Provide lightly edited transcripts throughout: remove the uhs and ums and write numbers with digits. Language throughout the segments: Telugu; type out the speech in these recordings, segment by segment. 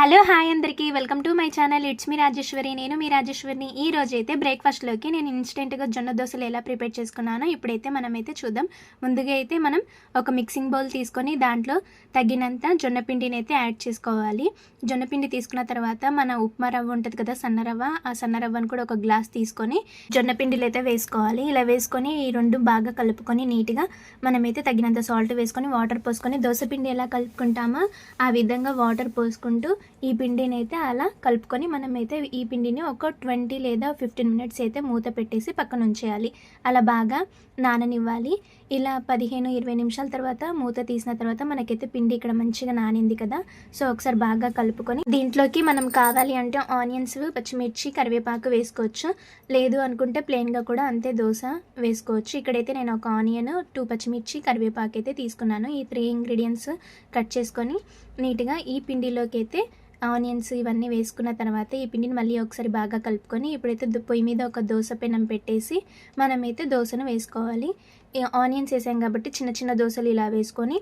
హలో హాయ్ అందరికీ welcome to my channel. It's me Rajeshwari. నేను మీ రాజేశ్వరిని. ఈ రోజైతే బ్రేక్ఫాస్ట్లోకి నేను ఇన్స్టెంట్గా జొన్న దోశలు ఎలా ప్రిపేర్ చేసుకున్నానో ఇప్పుడైతే మనమైతే చూద్దాం. ముందుగా అయితే మనం ఒక మిక్సింగ్ బౌల్ తీసుకొని దాంట్లో తగినంత జొన్న పిండిని అయితే యాడ్ చేసుకోవాలి. జొన్న పిండి తీసుకున్న తర్వాత మన ఉప్మా రవ్వ ఉంటుంది కదా, సన్న రవ్వ, ఆ సన్న రవ్వను కూడా ఒక గ్లాస్ తీసుకొని జొన్న పిండిలో అయితే వేసుకోవాలి. ఇలా వేసుకొని ఈ రెండు బాగా కలుపుకొని నీట్గా మనమైతే తగినంత సాల్ట్ వేసుకొని వాటర్ పోసుకొని దోశ పిండి ఎలా కలుపుకుంటామో ఆ విధంగా వాటర్ పోసుకుంటూ ఈ పిండిని అయితే అలా కలుపుకొని మనమైతే ఈ పిండిని ఒక 20 లేదా 15 మినిట్స్ అయితే మూత పెట్టేసి పక్కన ఉంచేయాలి. అలా బాగా నాననివ్వాలి. ఇలా 15-20 నిమిషాల తర్వాత మూత తీసిన తర్వాత మనకైతే పిండి ఇక్కడ మంచిగా నానింది కదా. సో ఒకసారి బాగా కలుపుకొని దీంట్లోకి మనం కావాలి అంటే ఆనియన్స్, పచ్చిమిర్చి, కరివేపాకు వేసుకోవచ్చు. లేదు అనుకుంటే ప్లెయిన్గా కూడా అంతే దోశ వేసుకోవచ్చు. ఇక్కడైతే నేను ఒక ఆనియన్, 2 పచ్చిమిర్చి, కరివేపాకు అయితే తీసుకున్నాను. ఈ 3 ఇంగ్రీడియంట్స్ కట్ చేసుకొని నీట్గా ఈ పిండిలోకి అయితే ఆనియన్స్ ఇవన్నీ వేసుకున్న తర్వాత ఈ పిండిని మళ్ళీ ఒకసారి బాగా కలుపుకొని ఇప్పుడైతే పొయ్యి మీద ఒక దోశ పెనం పెట్టేసి మనమైతే దోశను వేసుకోవాలి. ఆనియన్స్ వేసాం కాబట్టి చిన్న చిన్న దోశలు ఇలా వేసుకొని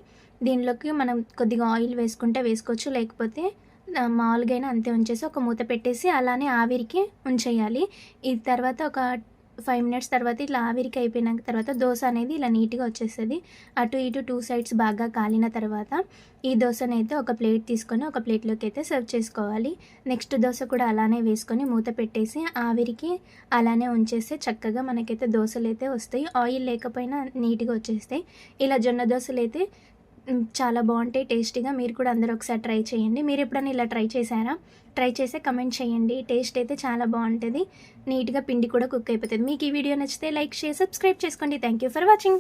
దీనిలోకి మనం కొద్దిగా ఆయిల్ వేసుకుంటే వేసుకోవచ్చు, లేకపోతే మామూలుగా అయినా అంతే ఉంచేసి ఒక మూత పెట్టేసి అలానే ఆవిరికి ఉంచేయాలి. ఈ తర్వాత ఒక 5 మినిట్స్ తర్వాత ఇట్లా ఆవిరికి అయిపోయిన తర్వాత దోశ అనేది ఇలా నీట్గా వచ్చేస్తుంది. అటు ఇటు 2 సైడ్స్ బాగా కాలిన తర్వాత ఈ దోశని అయితే ఒక ప్లేట్ తీసుకొని ఒక ప్లేట్లోకి అయితే సర్వ్ చేసుకోవాలి. నెక్స్ట్ దోశ కూడా అలానే వేసుకొని మూత పెట్టేసి ఆవిరికి అలానే ఉంచేస్తే చక్కగా మనకైతే దోశలు అయితే వస్తాయి. ఆయిల్ లేకపోయినా నీట్గా వచ్చేస్తాయి. ఇలా జొన్న దోశలు అయితే చాలా బాగుంటాయి టేస్టీగా. మీరు కూడా అందరూ ఒకసారి ట్రై చేయండి. మీరు ఎప్పుడైనా ఇలా ట్రై చేశారా? ట్రై చేస్తే కమెంట్ చేయండి. టేస్ట్ అయితే చాలా బాగుంటుంది. నీట్గా పిండి కూడా కుక్ అయిపోతుంది. మీకు ఈ వీడియో నచ్చితే లైక్, షేర్, సబ్స్క్రైబ్ చేసుకోండి. Thank you for watching.